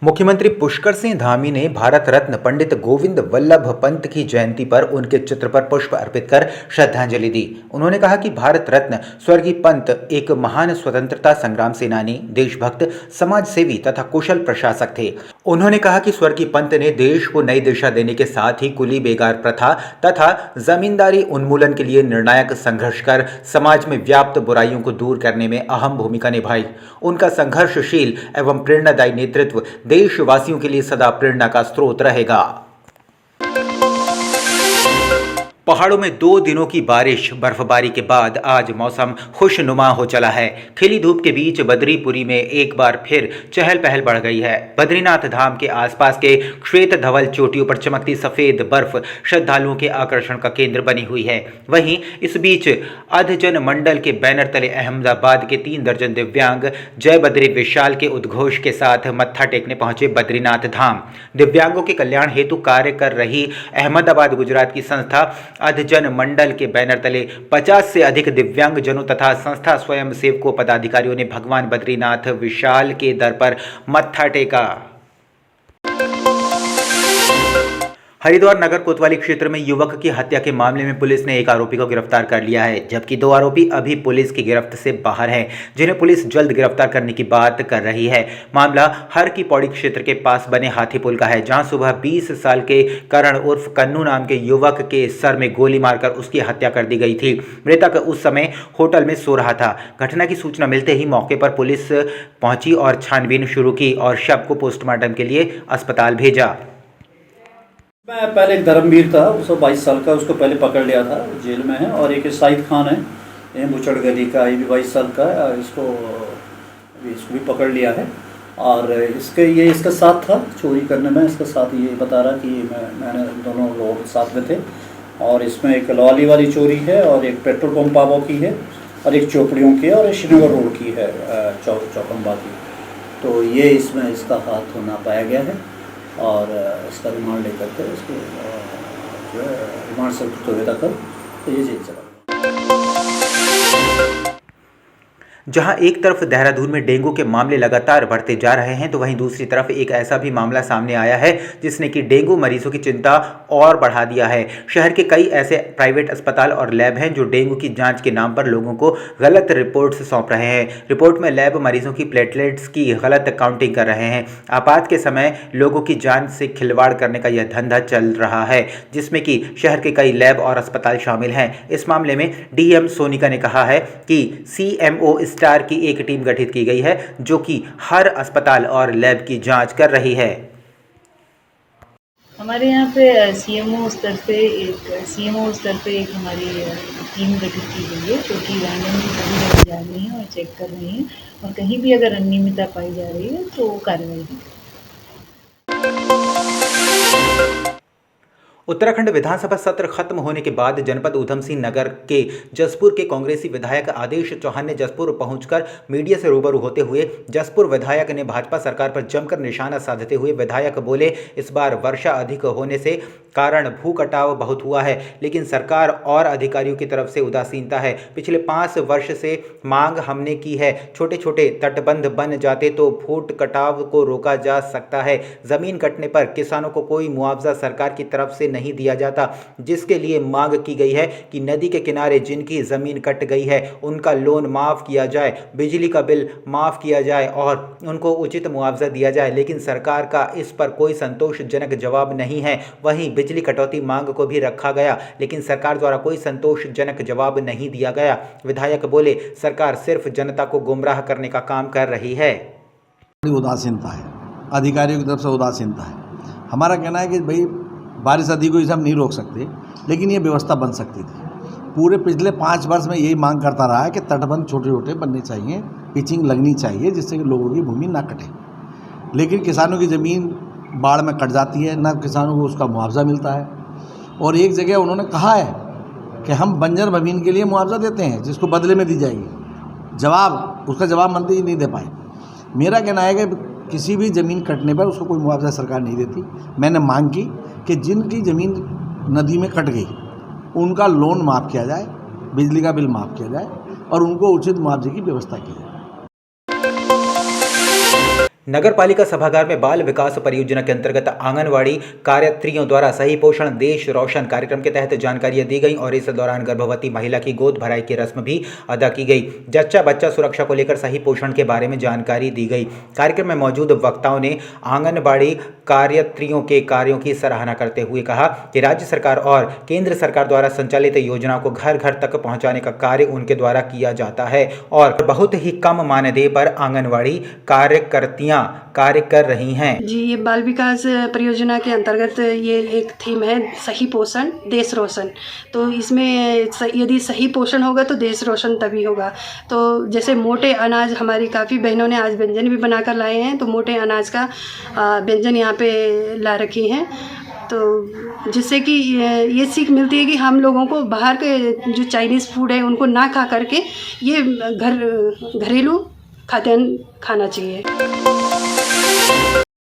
मुख्यमंत्री पुष्कर सिंह धामी ने भारत रत्न पंडित गोविंद वल्लभ पंत की जयंती पर उनके चित्र पर पुष्प अर्पित कर श्रद्धांजलि दी। उन्होंने कहा कि भारत रत्न स्वर्गीय पंत एक महान स्वतंत्रता संग्राम सेनानी, देशभक्त, समाज सेवी तथा कुशल प्रशासक थे। उन्होंने कहा कि स्वर्गीय पंत ने देश को नई दिशा देने के साथ ही कुली बेगार प्रथा तथा जमींदारी उन्मूलन के लिए निर्णायक संघर्ष कर समाज में व्याप्त बुराइयों को दूर करने में अहम भूमिका निभाई। उनका संघर्षशील एवं प्रेरणादायी नेतृत्व देशवासियों के लिए सदा प्रेरणा का स्रोत रहेगा। पहाड़ों में 2 दिनों की बारिश बर्फबारी के बाद आज मौसम खुशनुमा हो चला है। खिली धूप के बीच बद्रीपुरी में एक बार फिर चहल पहल बढ़ गई है। बद्रीनाथ धाम के आसपास के श्वेत धवल चोटियों पर चमकती सफेद बर्फ श्रद्धालुओं के आकर्षण का केंद्र बनी हुई है। वहीं इस बीच अधजन मंडल के बैनर तले अहमदाबाद के 3 दर्जन दिव्यांग जय बद्री विशाल के उद्घोष के साथ मत्था टेकने पहुंचे बद्रीनाथ धाम। दिव्यांगों के कल्याण हेतु कार्य कर रही अहमदाबाद गुजरात की संस्था अधजन मंडल के बैनर तले 50 से अधिक दिव्यांग जनों तथा संस्था स्वयं सेवकों पदाधिकारियों ने भगवान बद्रीनाथ विशाल के दर पर मत्था टेका। हरिद्वार नगर कोतवाली क्षेत्र में युवक की हत्या के मामले में पुलिस ने एक आरोपी को गिरफ्तार कर लिया है, जबकि 2 आरोपी अभी पुलिस की गिरफ्त से बाहर हैं, जिन्हें पुलिस जल्द गिरफ्तार करने की बात कर रही है। मामला हर की पौड़ी क्षेत्र के पास बने हाथी पुल का है, जहां सुबह 20 साल के करण उर्फ कन्नू नाम के युवक के सर में गोली मारकर उसकी हत्या कर दी गई थी। मृतक उस समय होटल में सो रहा था। घटना की सूचना मिलते ही मौके पर पुलिस पहुंची और छानबीन शुरू की और शव को पोस्टमार्टम के लिए अस्पताल भेजा। मैं पहले एक धर्मवीर था, उसको 22 साल का, उसको पहले पकड़ लिया था, जेल में है। और एक साहिद खान है, ये बुचड़ गली का, ये भी 22 साल का है, इसको भी पकड़ लिया है। और इसका साथ था चोरी करने में, इसका साथ ये बता रहा कि मैंने दोनों लोग साथ में थे। और इसमें एक लवाली वाली चोरी है और एक पेट्रोल पंप पाबो की है और एक चौपड़ियों की और एक श्रीनगर रोड की है, चौकम्बा की। तो ये इसमें इसका हाथ होना पाया गया है और इसका रिमांड लेकर के इसको जो है रिमांड से हुए तक ये जेल चला। जहां एक तरफ देहरादून में डेंगू के मामले लगातार बढ़ते जा रहे हैं, तो वहीं दूसरी तरफ एक ऐसा भी मामला सामने आया है जिसने कि डेंगू मरीजों की चिंता और बढ़ा दिया है। शहर के कई ऐसे प्राइवेट अस्पताल और लैब हैं जो डेंगू की जांच के नाम पर लोगों को गलत रिपोर्ट्स सौंप रहे हैं। रिपोर्ट में लैब मरीजों की प्लेटलेट्स की गलत काउंटिंग कर रहे हैं। आपात के समय लोगों की जान से खिलवाड़ करने का यह धंधा चल रहा है, जिसमें कि शहर के कई लैब और अस्पताल शामिल हैं। इस मामले में डीएम सोनिका ने कहा है कि सीएमओ स्टार की एक टीम गठित की गई है जो कि हर अस्पताल और लैब की जांच कर रही है। हमारे यहाँ पे सीएमओ स्तर पे एक हमारी टीम गठित की गई है जो कि रैंडमली सभी जगह जा रही है और चेक कर रही है और कहीं भी अगर अनियमितता पाई जा रही है तो कार्रवाई होगी। उत्तराखंड विधानसभा सत्र खत्म होने के बाद जनपद ऊधम सिंह नगर के जसपुर के कांग्रेसी विधायक आदेश चौहान ने जसपुर पहुंचकर मीडिया से रूबरू होते हुए जसपुर विधायक ने भाजपा सरकार पर जमकर निशाना साधते हुए विधायक बोले, इस बार वर्षा अधिक होने से कारण भू कटाव बहुत हुआ है, लेकिन सरकार और अधिकारियों की तरफ से उदासीनता है। पिछले 5 वर्ष से मांग हमने की है, छोटे छोटे तटबंध बन जाते तो फूट कटाव को रोका जा सकता है। जमीन कटने पर किसानों को कोई मुआवजा सरकार की तरफ से नहीं दिया जाता, जिसके लिए मांग की गई है कि नदी के किनारे जिनकी जमीन कट गई है उनका लोन माफ किया जाए, बिजली का बिल माफ किया जाए और उनको उचित मुआवजा दिया जाए, लेकिन सरकार का इस पर कोई संतोषजनक जवाब नहीं है। वहीं बिजली कटौती मांग को भी रखा गया, लेकिन सरकार द्वारा कोई संतोषजनक जवाब नहीं दिया गया। विधायक बोले, सरकार सिर्फ जनता को गुमराह करने का काम कर रही है। उदासीनता है, अधिकारियों की तरफ से उदासीनता है। हमारा कहना है कि भाई बारिश अधिक हुई हम नहीं रोक सकते, लेकिन ये व्यवस्था बन सकती थी। पूरे पिछले 5 वर्ष में यही मांग करता रहा है कि तटबंध छोटे छोटे बनने चाहिए, पिचिंग लगनी चाहिए जिससे कि लोगों की भूमि ना कटे। लेकिन किसानों की ज़मीन बाढ़ में कट जाती है, ना किसानों को उसका मुआवजा मिलता है। और एक जगह उन्होंने कहा है कि हम बंजर ज़मीन के लिए मुआवजा देते हैं जिसको बदले में दी जाएगी। उसका जवाब मंत्री जी नहीं दे पाए। मेरा कहना है कि किसी भी ज़मीन कटने पर उसको कोई मुआवजा सरकार नहीं देती। मैंने मांग की कि जिनकी ज़मीन नदी में कट गई उनका लोन माफ़ किया जाए, बिजली का बिल माफ़ किया जाए और उनको उचित मुआवजे की व्यवस्था की जाए। नगर पालिका सभागार में बाल विकास परियोजना के अंतर्गत आंगनवाड़ी कार्यत्रियों द्वारा सही पोषण देश रोशन कार्यक्रम के तहत जानकारियां दी गई और इस दौरान गर्भवती महिला की गोद भराई की रस्म भी अदा की गई। जच्चा बच्चा सुरक्षा को लेकर सही पोषण के बारे में जानकारी दी गई। कार्यक्रम में मौजूद वक्ताओं ने आंगनबाड़ी कार्यत्रियों के कार्यों की सराहना करते हुए कहा कि राज्य सरकार और केंद्र सरकार द्वारा संचालित योजनाओं को घर घर तक पहुंचाने का कार्य उनके द्वारा किया जाता है और बहुत ही कम मानदेय पर आंगनबाड़ी कार्यकर्तियां कार्य कर रही हैं। जी, ये बाल विकास परियोजना के अंतर्गत ये एक थीम है सही पोषण देश रोशन। तो इसमें यदि सही पोषण होगा तो देश रोशन तभी होगा। तो जैसे मोटे अनाज, हमारी काफ़ी बहनों ने आज व्यंजन भी बनाकर लाए हैं, तो मोटे अनाज का व्यंजन यहाँ पे ला रखी हैं। तो जिससे कि ये सीख मिलती है कि हम लोगों को बाहर के जो चाइनीज़ फूड है उनको ना खा करके ये घरेलू खाद्यान्न खाना चाहिए।